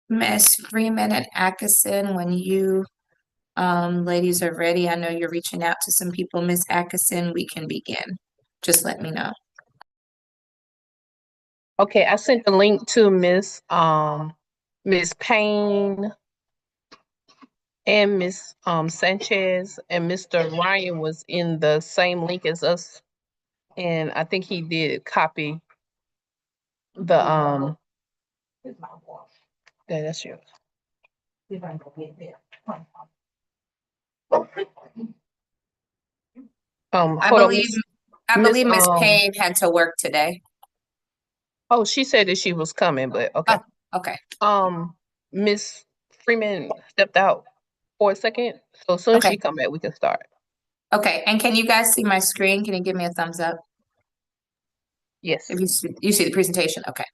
Miss Freeman and Atkinson, when you ladies are ready, I know you're reaching out to some people. Miss Atkinson, we can begin. Just let me know. Okay, I sent the link to Miss Payne and Miss Sanchez, and Mr. Ryan was in the same link as us, and I think he did copy the. Yeah, that's yours. I Hold on, believe I Miss believe Miss Payne had to work today. Oh, she said that she was coming, but okay. Oh, okay. Miss Freeman stepped out for a second, so as soon as Okay. she come back, we can start. Okay. And can you guys see my screen? Can you give me a thumbs up Yes. if you see the presentation? Okay.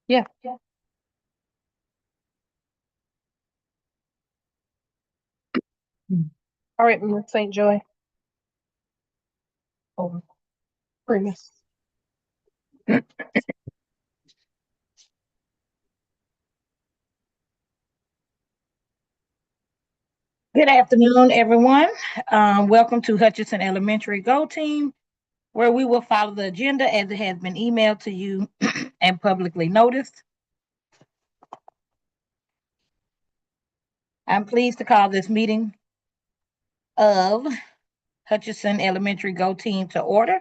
Yeah. All right, Miss St. Joy. Oh, Freeman. Good afternoon, everyone. Welcome to Hutchinson Elementary Go Team, where we will follow the agenda as it has been emailed to you and publicly noticed. I'm pleased to call this meeting of Hutchinson Elementary Go Team to order.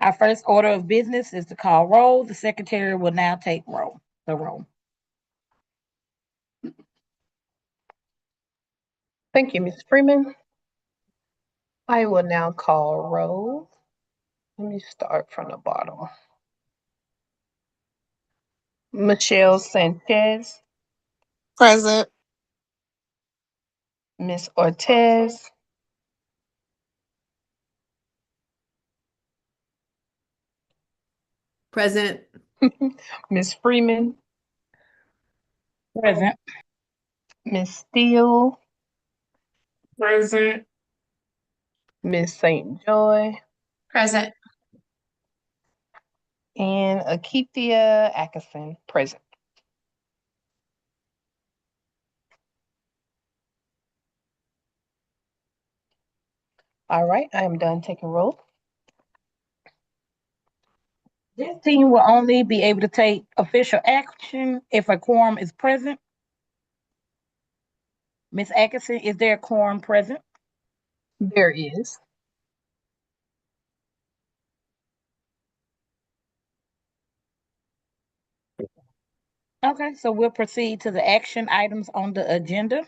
Our first order of business is to call roll. The secretary will now take the roll. Thank you, Ms. Freeman. I will now call roll. Let me start from the bottom. Michelle Sanchez, Present. Miss Ortez, Present. Miss Freeman, Present. Miss Steele, Present. Miss St. Joy, Present. and Akithia Atkinson, present. All right, I am done taking roll. This team will only be able to take official action if a quorum is present. Ms. Atkinson, is there a quorum present? There is. Okay, so we'll proceed to the action items on the agenda.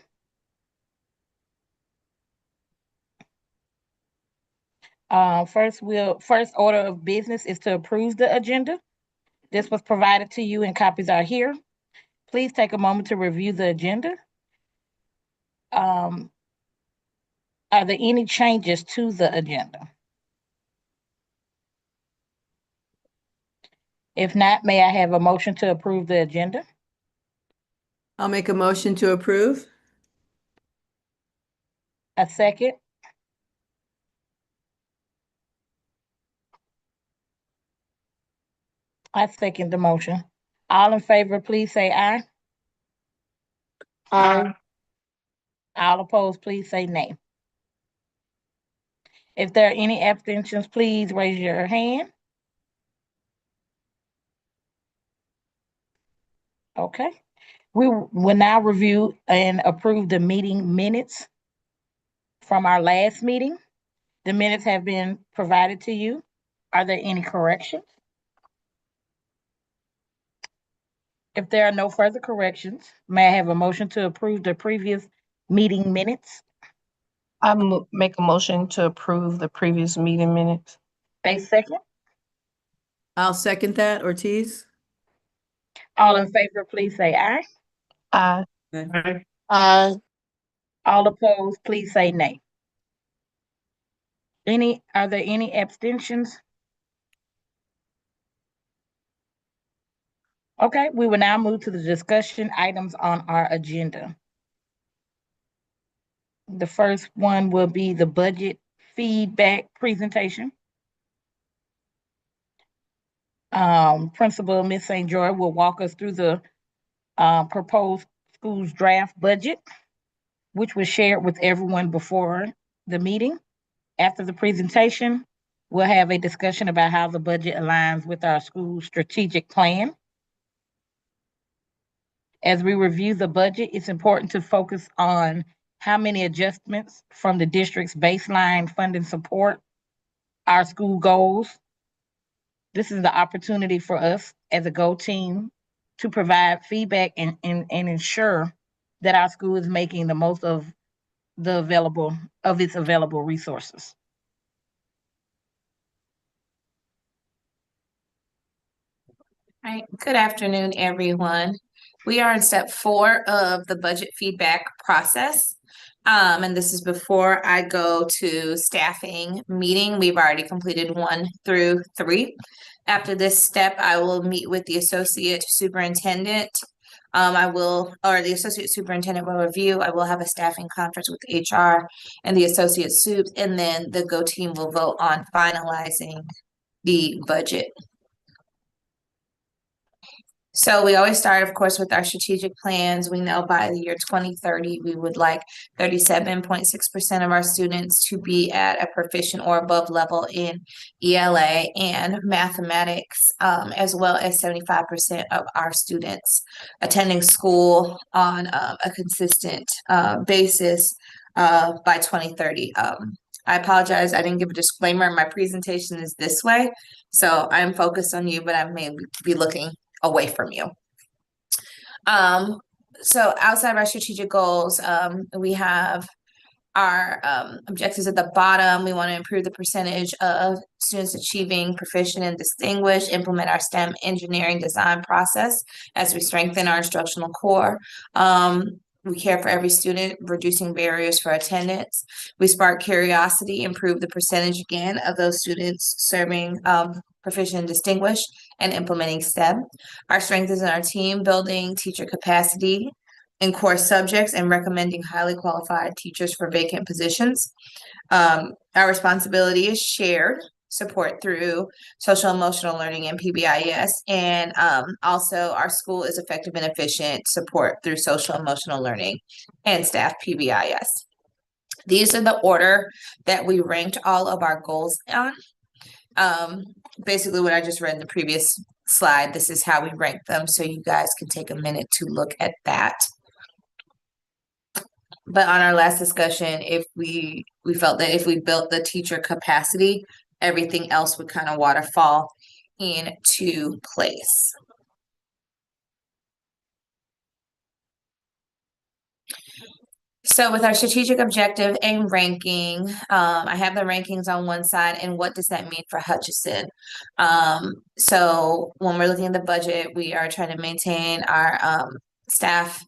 First order of business is to approve the agenda. This was provided to you and copies are here. Please take a moment to review the agenda. Are there any changes to the agenda? If not, may I have a motion to approve the agenda? I'll make a motion to approve. A second? I second the motion. All in favor, please say aye. Aye. All opposed, please say nay. If there are any abstentions, please raise your hand. Okay. We will now review and approve the meeting minutes from our last meeting. The minutes have been provided to you. Are there any corrections? If there are no further corrections, may I have a motion to approve the previous meeting minutes? I make a motion to approve the previous meeting minutes. A second? I'll second that, Ortiz. All in favor, please say aye. Aye. Aye. Aye. All opposed, please say nay. Are there any abstentions? Okay, we will now move to the discussion items on our agenda. The first one will be the budget feedback presentation. Principal Ms. St. Joy will walk us through the proposed school's draft budget, which was shared with everyone before the meeting. After the presentation, we'll have a discussion about how the budget aligns with our school's strategic plan. As we review the budget, it's important to focus on how many adjustments from the district's baseline funding support our school goals. This is the opportunity for us as a GO team to provide feedback and ensure that our school is making the most of its available resources. All right, good afternoon, everyone. We are in step 4 of the budget feedback process. And this is before I go to staffing meeting. We've already completed 1 through 3. After this step, I will meet with the associate superintendent. The associate superintendent will review. I will have a staffing conference with HR and the associate soups, and then the GO team will vote on finalizing the budget. So we always start, of course, with our strategic plans. We know by the year 2030, we would like 37.6% of our students to be at a proficient or above level in ELA and mathematics, as well as 75% of our students attending school on a consistent basis by 2030. I apologize, I didn't give a disclaimer. My presentation is this way, so I'm focused on you, but I may be looking away from you. So outside of our strategic goals, we have our objectives at the bottom. We want to improve the percentage of students achieving proficient and distinguished, implement our STEM engineering design process as we strengthen our instructional core. We care for every student, reducing barriers for attendance. We spark curiosity, improve the percentage again of those students serving proficient and distinguished and implementing STEM. Our strength is in our team building, teacher capacity, in core subjects and recommending highly qualified teachers for vacant positions. Our responsibility is shared support through social emotional learning and PBIS. And also our school is effective and efficient support through social emotional learning and staff PBIS. These are the order that we ranked all of our goals on. Basically what I just read in the previous slide, this is how we rank them. So you guys can take a minute to look at that. But on our last discussion, if we felt that if we built the teacher capacity, everything else would kind of waterfall into place. So with our strategic objective and ranking, I have the rankings on one side, and what does that mean for Hutchinson? So when we're looking at the budget, we are trying to maintain our staff,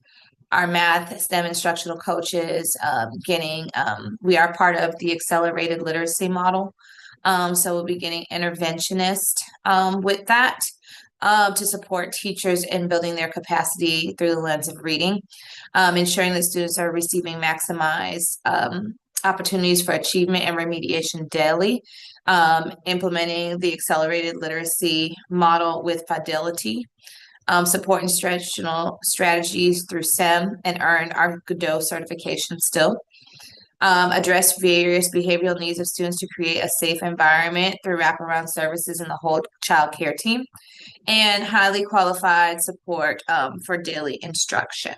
our math, STEM instructional coaches, we are part of the accelerated literacy model. So we'll be getting interventionist with that to support teachers in building their capacity through the lens of reading, ensuring that students are receiving maximized opportunities for achievement and remediation daily, implementing the accelerated literacy model with fidelity, support instructional strategies through STEM and earn our Godot certification still. Address various behavioral needs of students to create a safe environment through wraparound services in the whole child care team, and highly qualified support for daily instruction.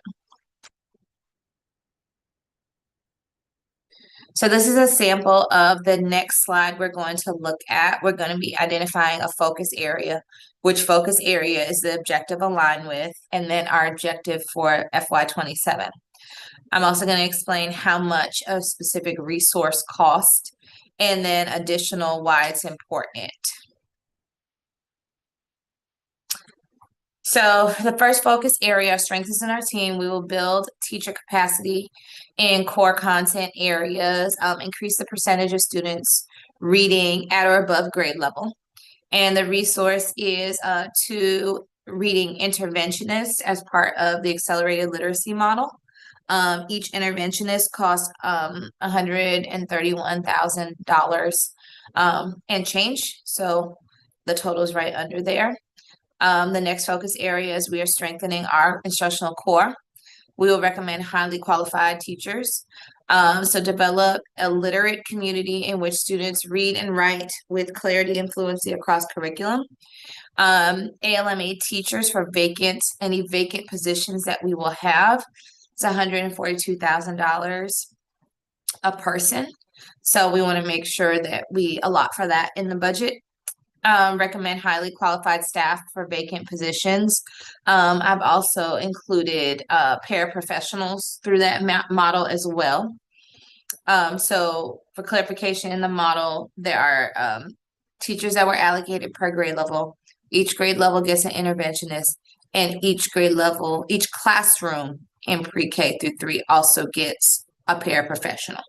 So this is a sample of the next slide we're going to look at. We're going to be identifying a focus area, which focus area is the objective aligned with, and then our objective for FY27. I'm also going to explain how much a specific resource costs, and then additional why it's important. So the first focus area, strengths in our team, we will build teacher capacity in core content areas, increase the percentage of students reading at or above grade level. And the resource is to reading interventionists as part of the accelerated literacy model. Each interventionist costs $131,000 and change. So the total is right under there. The next focus area is we are strengthening our instructional core. We will recommend highly qualified teachers. So develop a literate community in which students read and write with clarity and fluency across curriculum. ALMA teachers for any vacant positions that we will have. It's $142,000 a person. So we want to make sure that we allot for that in the budget. Recommend highly qualified staff for vacant positions. I've also included paraprofessionals through that model as well. So for clarification, in the model, there are teachers that were allocated per grade level. Each grade level gets an interventionist, and each classroom in pre-K through 3 also gets a paraprofessional.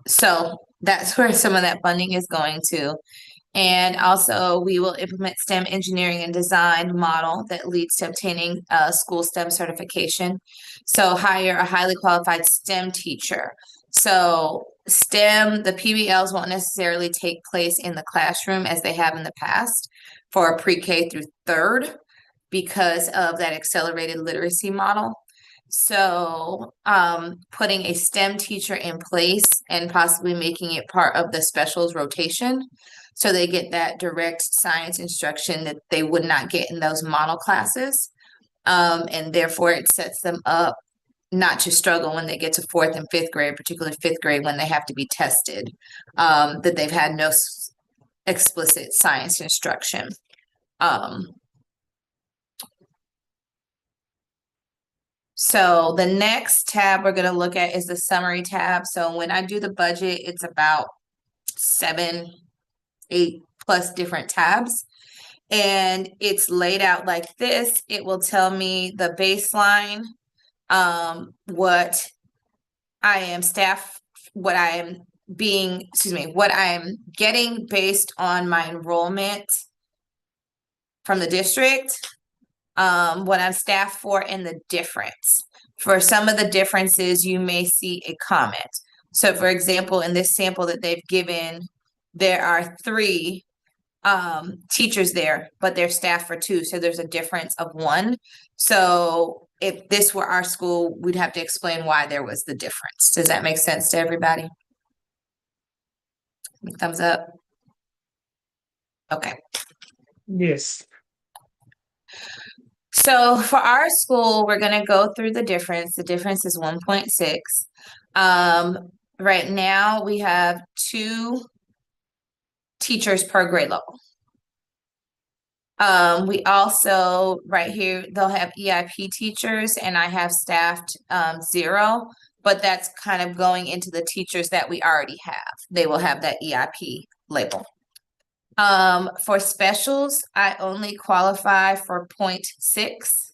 So that's where some of that funding is going to. And also we will implement STEM engineering and design model that leads to obtaining a school STEM certification. So hire a highly qualified STEM teacher. So STEM, the PBLs won't necessarily take place in the classroom as they have in the past for pre-K through 3rd because of that accelerated literacy model. So putting a STEM teacher in place and possibly making it part of the specials rotation so they get that direct science instruction that they would not get in those model classes. And therefore it sets them up not to struggle when they get to 4th and 5th grade, particularly 5th grade when they have to be tested, that they've had no explicit science instruction. So the next tab we're going to look at is the summary tab. So when I do the budget, it's about 7, 8 plus different tabs. And it's laid out like this. It will tell me the baseline, what I am getting based on my enrollment from the district. what I'm staffed for, and the difference. For some of the differences, you may see a comment. So for example, in this sample that they've given, there are 3 teachers there, but they're staffed for 2, so there's a difference of 1. So if this were our school, we'd have to explain why there was the difference. Does that make sense to everybody? Thumbs up. Okay. Yes. So for our school, we're gonna go through the difference. The difference is 1.6. Right now, we have 2 teachers per grade level. We also, right here, they'll have EIP teachers, and I have staffed 0, but that's kind of going into the teachers that we already have. They will have that EIP label. For specials, I only qualify for 0.6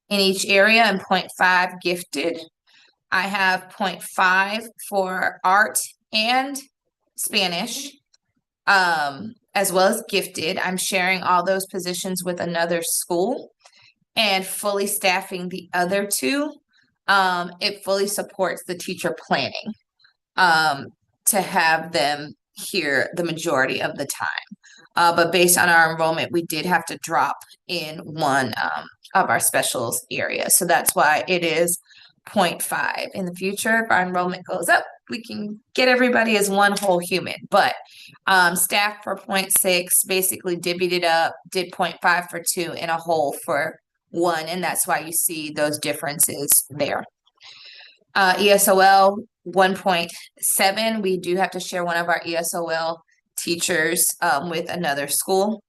in each area and 0.5 gifted. I have 0.5 for art and Spanish, as well as gifted. I'm sharing all those positions with another school and fully staffing the other 2. It fully supports the teacher planning to have them here the majority of the time. But based on our enrollment, we did have to drop in one of our specials areas. So that's why it is 0.5. In the future, if our enrollment goes up, we can get everybody as one whole human. But staff for 0.6 basically divvied it up, did 0.5 for 2 and a whole for 1. And that's why you see those differences there. ESOL 1.7, we do have to share one of our ESOL teachers with another school.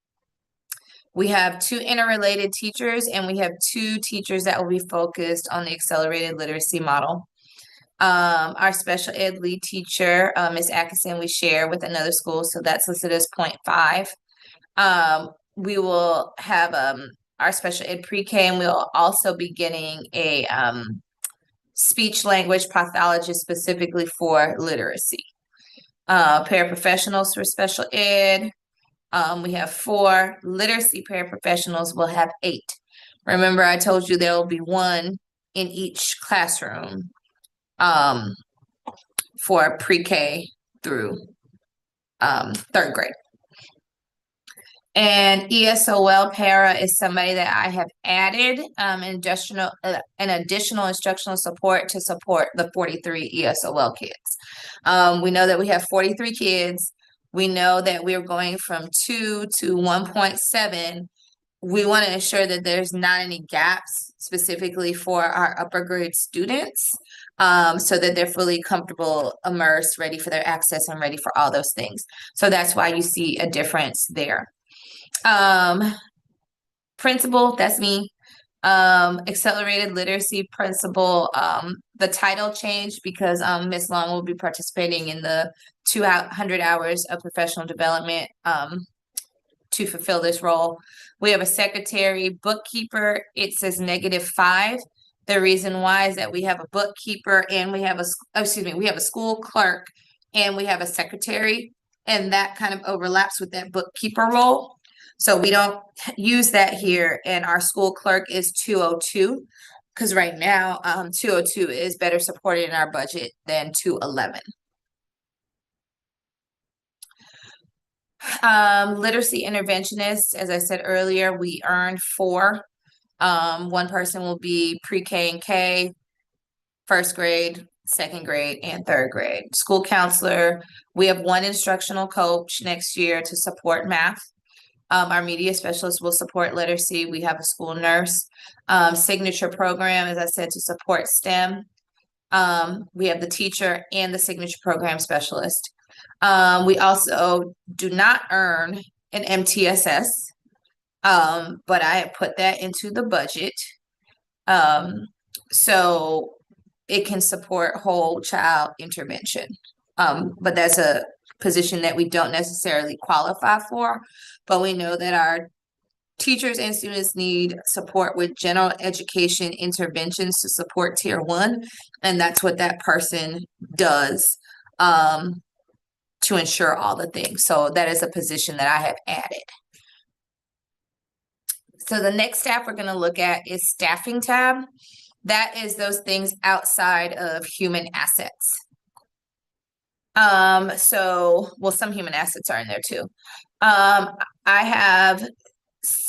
We have 2 interrelated teachers, and we have 2 teachers that will be focused on the accelerated literacy model. Our special ed lead teacher, Ms. Atkinson, we share with another school, so that's listed as 0.5. We will have our special ed pre-K, and we'll also be getting a speech language pathologist specifically for literacy. Paraprofessionals for special ed, we have 4. Literacy paraprofessionals will have 8. Remember, I told you there will be 1 in each classroom for pre-K through 3rd grade. And ESOL para is somebody that I have added an additional instructional support to support the 43 ESOL kids. We know that we have 43 kids. We know that we're going from 2 to 1.7. We want to ensure that there's not any gaps specifically for our upper grade students, so that they're fully comfortable, immersed, ready for their access, and ready for all those things. So that's why you see a difference there. Principal, that's me. Accelerated literacy principal, the title changed because Ms. Long will be participating in the 200 hours of professional development to fulfill this role. We have a secretary, bookkeeper. It says -5. The reason why is that we have a bookkeeper and we have we have a school clerk and we have a secretary, and that kind of overlaps with that bookkeeper role. So we don't use that here, and our school clerk is 202, because right now 202 is better supported in our budget than 211. Literacy interventionists, as I said earlier, we earn 4. One person will be pre-K and K, 1st grade, 2nd grade, and 3rd grade. School counselor, we have 1 instructional coach next year to support math. Our media specialist will support literacy. We have a school nurse. Signature program, as I said, to support STEM. We have the teacher and the signature program specialist. We also do not earn an MTSS, but I have put that into the budget. So it can support whole child intervention. But that's a position that we don't necessarily qualify for, but we know that our teachers and students need support with general education interventions to support tier 1, and that's what that person does to ensure all the things. So that is a position that I have added. So the next tab we're going to look at is staffing tab. That is those things outside of human assets. Well, some human assets are in there too. I have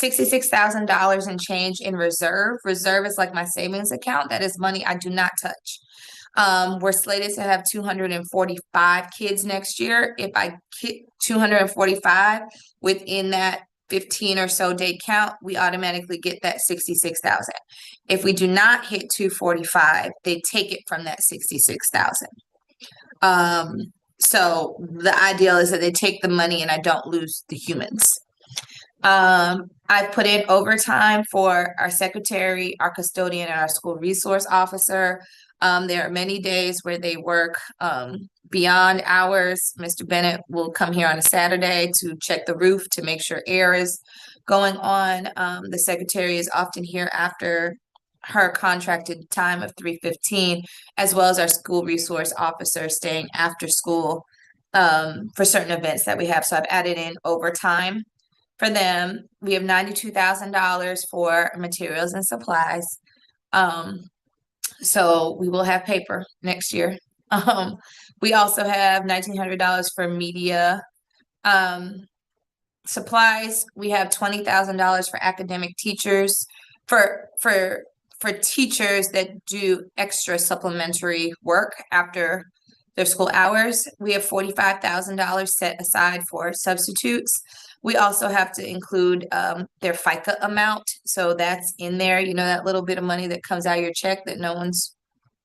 $66,000 in change in reserve. Reserve is like my savings account. That is money I do not touch. We're slated to have 245 kids next year. If I hit 245 within that 15 or so day count, we automatically get that 66,000. If we do not hit 245, they take it from that 66,000. So the ideal is that they take the money and I don't lose the humans. I put in overtime for our secretary, our custodian, and our school resource officer. There are many days where they work beyond hours. Mr. Bennett will come here on a Saturday to check the roof to make sure air is going on. The secretary is often here after her contracted time of 3:15, as well as our school resource officer staying after school for certain events that we have. So I've added in overtime for them. We have $92,000 for materials and supplies. So we will have paper next year. We also have $1,900 for media supplies. We have $20,000 for academic teachers for teachers that do extra supplementary work after their school hours. We have $45,000 set aside for substitutes. We also have to include their FICA amount. So that's in there, you know, that little bit of money that comes out of your check that no one's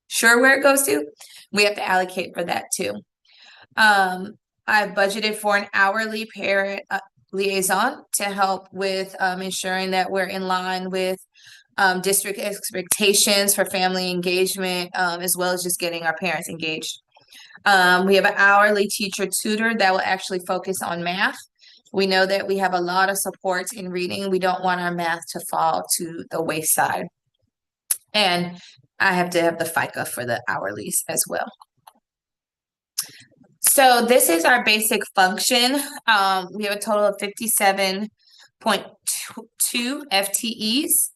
sure where it goes to. We have to allocate for that too. I've budgeted for an hourly parent liaison to help with ensuring that we're in line with district expectations for family engagement, as well as just getting our parents engaged. We have an hourly teacher tutor that will actually focus on math. We know that we have a lot of supports in reading. We don't want our math to fall to the wayside. And I have to have the FICA for the hourlies as well. So this is our basic function. We have a total of 57.2 FTEs.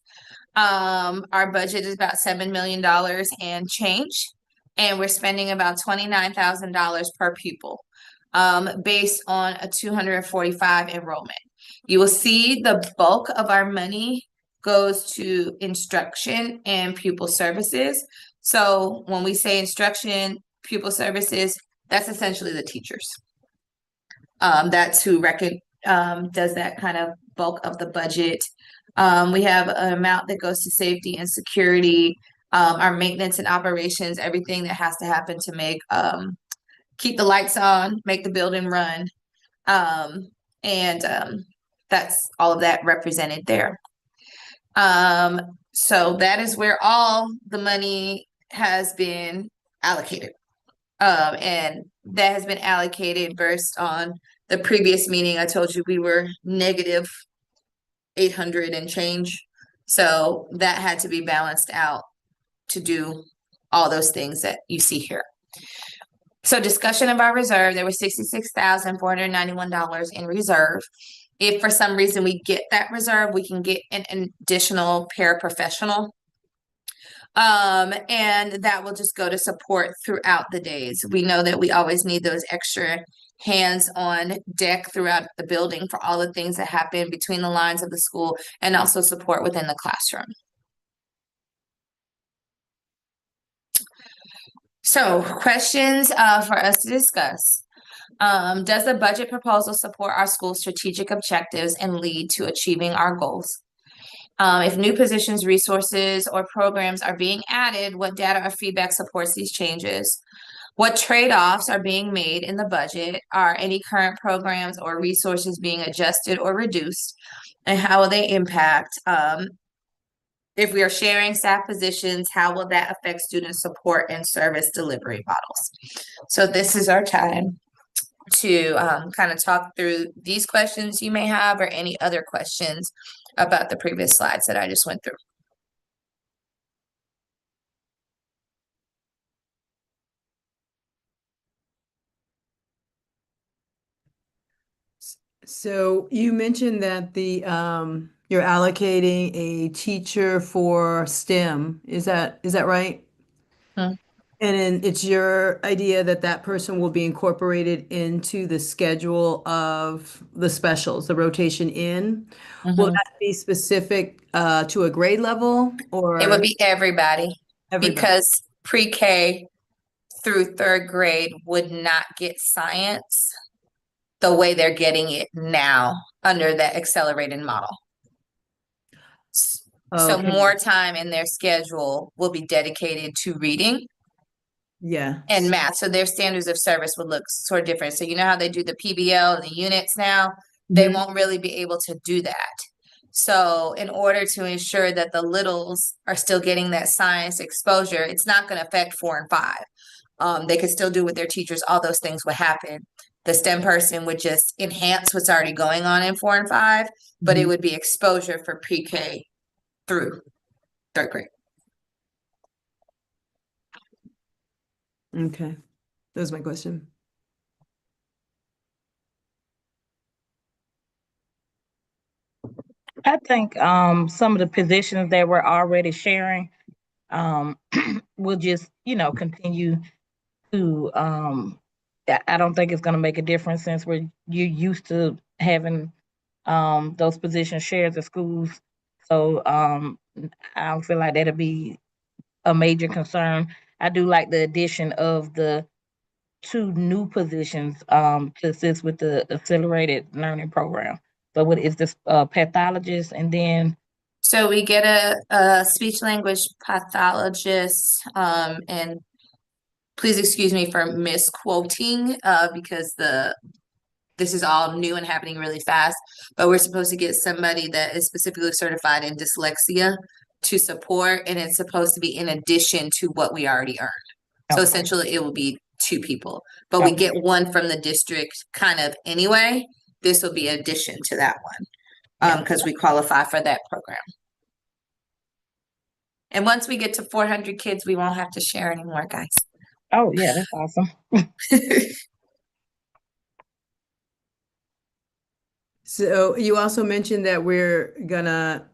Our budget is about $7 million and change, and we're spending about $29,000 per pupil, based on a 245 enrollment. You will see the bulk of our money goes to instruction and pupil services. So when we say instruction, pupil services, that's essentially the teachers. That's who does that kind of bulk of the budget. We have an amount that goes to safety and security, our maintenance and operations, everything that has to happen to make keep the lights on, make the building run. That's all of that represented there. So that is where all the money has been allocated. And that has been allocated based on the previous meeting. I told you we were negative 800 and change. So that had to be balanced out to do all those things that you see here. So discussion of our reserve, there was $66,491 in reserve. If for some reason we get that reserve, we can get an additional paraprofessional. And that will just go to support throughout the days. We know that we always need those extra hands on deck throughout the building for all the things that happen between the lines of the school and also support within the classroom. So questions for us to discuss. Does the budget proposal support our school's strategic objectives and lead to achieving our goals? If new positions, resources, or programs are being added, what data or feedback supports these changes? What trade-offs are being made in the budget? Are any current programs or resources being adjusted or reduced? And how will they impact? If we are sharing staff positions, how will that affect student support and service delivery models? So this is our time to kind of talk through these questions you may have or any other questions about the previous slides that I just went through. So you mentioned that the you're allocating a teacher for STEM. Is that right? Hmm. And then it's your idea that that person will be incorporated into the schedule of the specials, the rotation in. Will Mhm. that be specific to a grade level It would or be everybody everybody? because pre-K through third grade would not get science the way they're getting it now under the accelerated model. So Okay, more time in their schedule will be dedicated to reading yeah. and math. So their standards of service would look sort of different. So you know how they do the PBL and the units now? They Mhm. won't really be able to do that. So in order to ensure that the littles are still getting that science exposure, it's not going to affect 4 and 5. They could still do with their teachers. All those things would happen. The STEM person would just enhance what's already going on in 4 and 5, but it Mhm. would be exposure for pre-K through third grade. Okay, that was my question. I think some of the positions that we're already sharing um will just, continue to I don't think it's gonna make a difference since you're used to having those positions shared at schools. So I don't feel like that'll be a major concern. I do like the addition of the two new positions to assist with the accelerated learning program. So what is this pathologist and then So we get a speech language pathologist, and please excuse me for misquoting, because this is all new and happening really fast, but we're supposed to get somebody that is specifically certified in dyslexia to support, and it's supposed to be in addition to what we already earn. So okay, essentially, it will be 2 people, but we okay, get one from the district kind of anyway. This will be addition to that one, yeah. because we qualify for that program. And once we get to 400 kids, we won't have to share anymore, guys. Oh yeah, that's awesome. So you also mentioned that we're gonna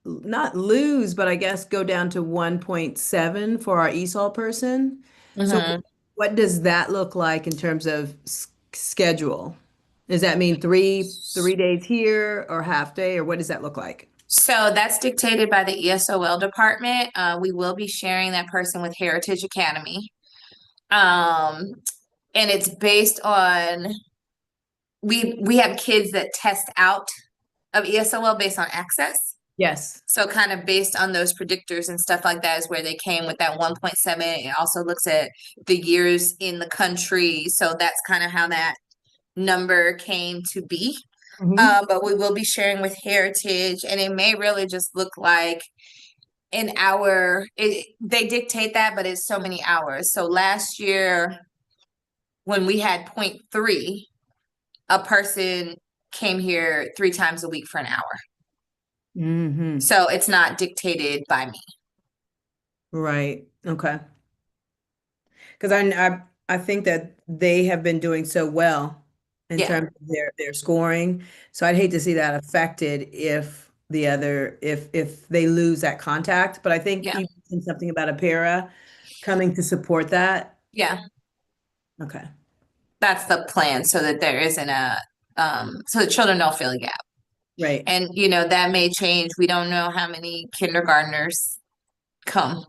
not lose, but I guess go down to 1.7 for our ESOL person. So Mhm. what does that look like in terms of schedule? Does that mean three days here or half day, or what does that look like? So that's dictated by the ESOL department. We will be sharing that person with Heritage Academy. Um, and it's based on we have kids that test out of ESOL based on access. Yes. So kind of based on those predictors and stuff like that is where they came with that 1.7. It also looks at the years in the country. So that's kind of how that number came to be. Mhm. But we will be sharing with Heritage, and it may really just look like an hour. They dictate that, but it's so many hours. So last year, when we had point 3, a person came here 3 times a week for an hour. Hmm. So it's not dictated by me. Right. Okay. Because I think that they have been doing so well in Yeah, terms of their scoring. So I'd hate to see that affected if they lose that contact. But I think yeah, you mentioned something about a para coming to support that. yeah. Okay. That's the plan, so that there isn't so the children don't feel a gap. Right. And that may change. We don't know how many kindergartners come.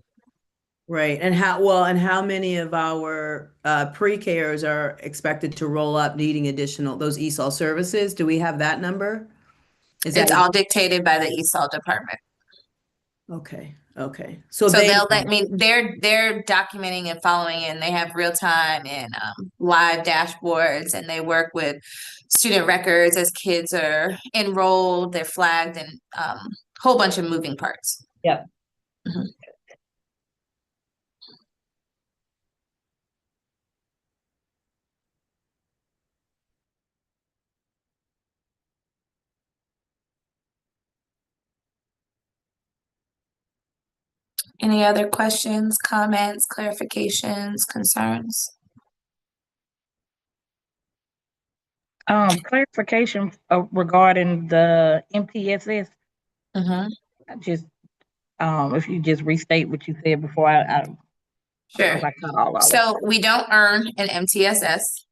Right. And how many of our pre-Kers are expected to roll up needing additional those ESOL services? Do we have that number? Is that It's all dictated by the ESOL department. okay? Okay. So So they they'll let me, they're documenting and following, and they have real time and live dashboards, and they work with student records as kids are enrolled, they're flagged, and whole bunch of moving parts. Yep. Mhm. Any other questions, comments, clarifications, concerns? Clarification regarding the MTSS. Mhm. Just if you just restate what you said before, I Sure. because I cut all of it. So we don't earn an MTSS.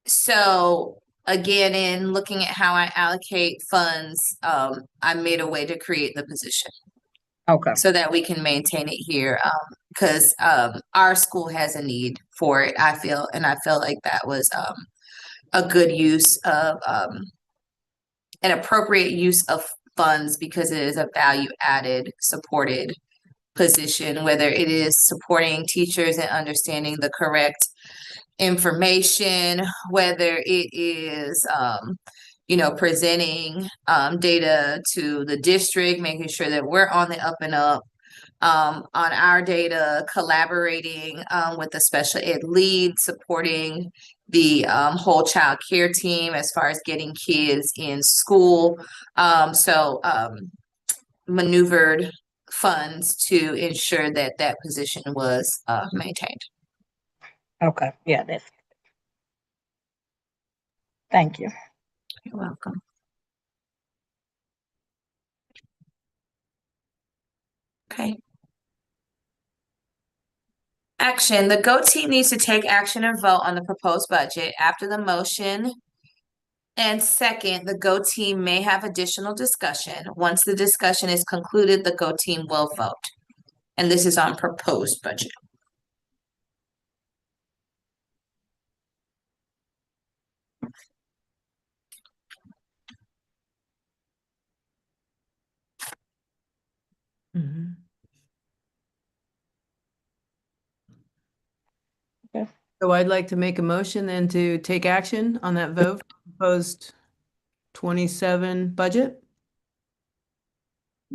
So again, in looking at how I allocate funds, I made a way to create the position Okay. so that we can maintain it here. Because our school has a need for it, I feel, and I feel like that was a good use of an appropriate use of funds because it is a value added supported position, whether it is supporting teachers and understanding the correct information, whether it is, presenting data to the district, making sure that we're on the up and up on our data, collaborating with the special ed lead, supporting the whole child care team as far as getting kids in school. Maneuvered funds to ensure that that position was maintained. Okay. Yeah, that's. Thank you. You're welcome. Okay. Action. The GOAT team needs to take action and vote on the proposed budget. After the motion and second, the GOAT team may have additional discussion. Once the discussion is concluded, the GOAT team will vote. And this is on proposed budget. Mhm. So I'd like to make a motion then to take action on that vote, proposed 27 budget.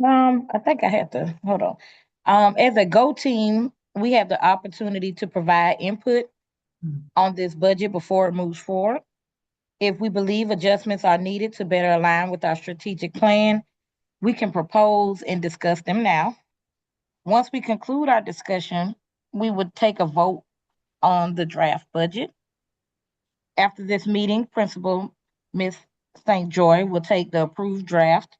I think I had to hold on. As a Go team, we have the opportunity to provide input on this budget before it moves forward. If we believe adjustments are needed to better align with our strategic plan, we can propose and discuss them now. Once we conclude our discussion, we would take a vote on the draft budget. After this meeting, Principal Ms. Stjoy will take the approved draft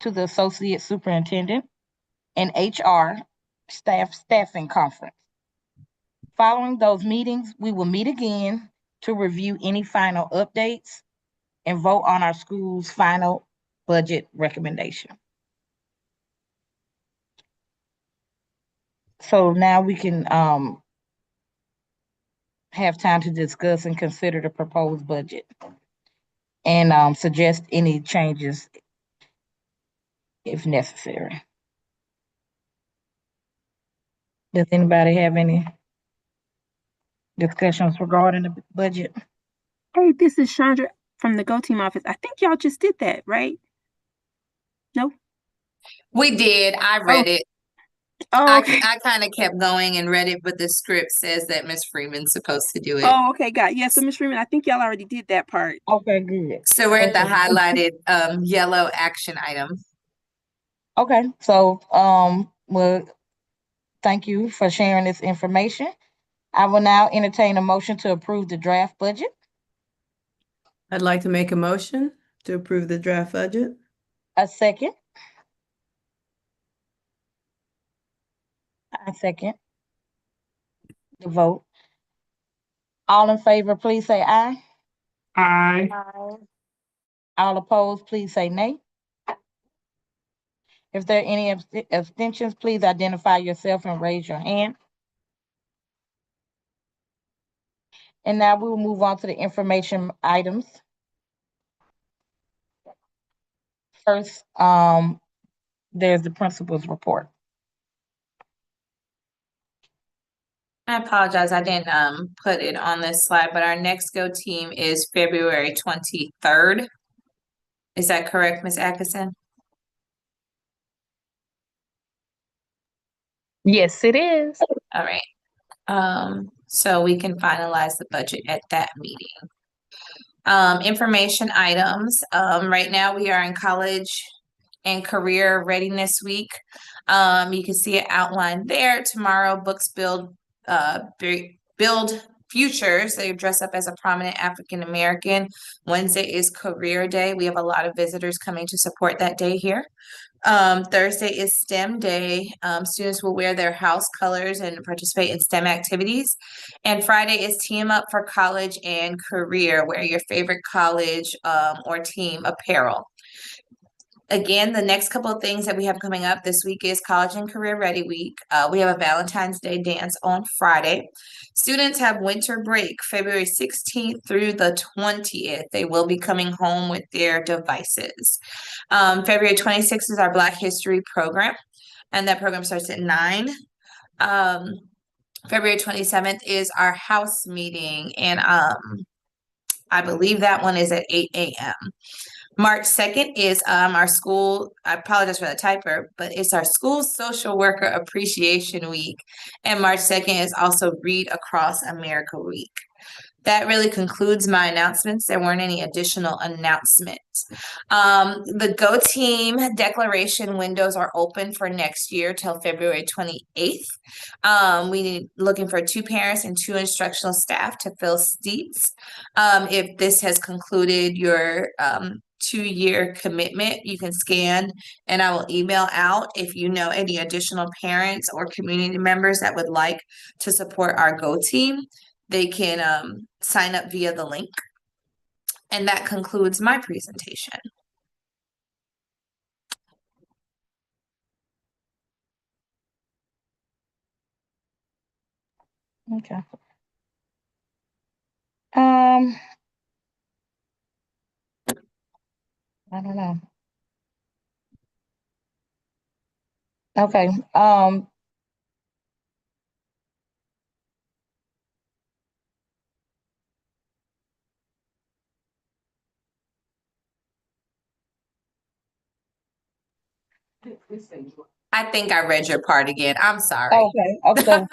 to the Associate Superintendent and HR staffing conference. Following those meetings, we will meet again to review any final updates and vote on our school's final budget recommendation. So now we can have time to discuss and consider the proposed budget and suggest any changes if necessary. Does anybody have any discussions regarding the budget? Hey, this is Chandra from the Go Team office. I think y'all just did that, right? No? We did. I read it. Oh, okay. I kind of kept going and read it, but the script says that Miss Freeman's supposed to do it. Oh, okay, got it. Yeah, so Ms. Freeman, I think y'all already did that part. Okay, good. So we're at the Okay. highlighted yellow action item. Okay, so well, thank you for sharing this information. I will now entertain a motion to approve the draft budget. I'd like to make a motion to approve the draft budget. A second. I second the vote. All in favor, please say aye. Aye. All opposed, please say nay. If there are any abstentions, please identify yourself and raise your hand. And now we will move on to the information items. First, there's the principal's report. I apologize, I didn't put it on this slide, but our next Go team is February 23rd. Is that correct, Ms. Atkinson? Yes, it is. All right. So we can finalize the budget at that meeting. Information items. Right now we are in college and career readiness week. You can see it outlined there. Tomorrow, books build futures. They dress up as a prominent African American. Wednesday is career day. We have a lot of visitors coming to support that day here. Thursday is STEM day. Students will wear their house colors and participate in STEM activities. And Friday is Team Up for College and Career. Wear your favorite college or team apparel. Again, the next couple of things that we have coming up this week is College and Career Ready Week. We have a Valentine's Day dance on Friday. Students have winter break February 16th through the 20th. They will be coming home with their devices. February 26th is our Black History program, and that program starts at 9. February 27th is our house meeting, and I believe that one is at 8 a.m. March 2nd is our school, I apologize for the typer, but it's our School Social Worker Appreciation Week. And March 2nd is also Read Across America Week. That really concludes my announcements. There weren't any additional announcements. The Go Team declaration windows are open for next year till February 28th. We need looking for 2 parents and 2 instructional staff to fill seats. If this has concluded your 2-year commitment, you can scan and I will email out if you know any additional parents or community members that would like to support our Go Team. They can sign up via the link. And that concludes my presentation. Okay. I don't know. Okay, I think I read your part again. I'm sorry. okay, so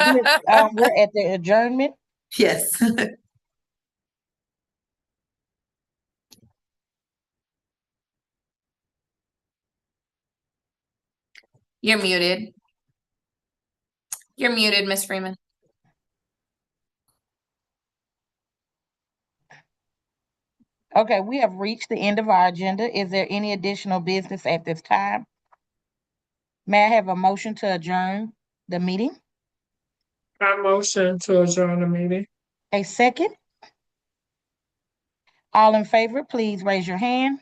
we're at the adjournment. Yes. You're muted. You're muted, Miss Freeman. Okay, we have reached the end of our agenda. Is there any additional business at this time? May I have a motion to adjourn the meeting? I motion to adjourn the meeting. A second? All in favor, please raise your hand.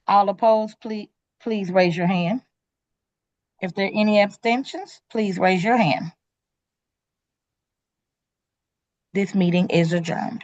All opposed, please raise your hand. If there are any abstentions, please raise your hand. This meeting is adjourned.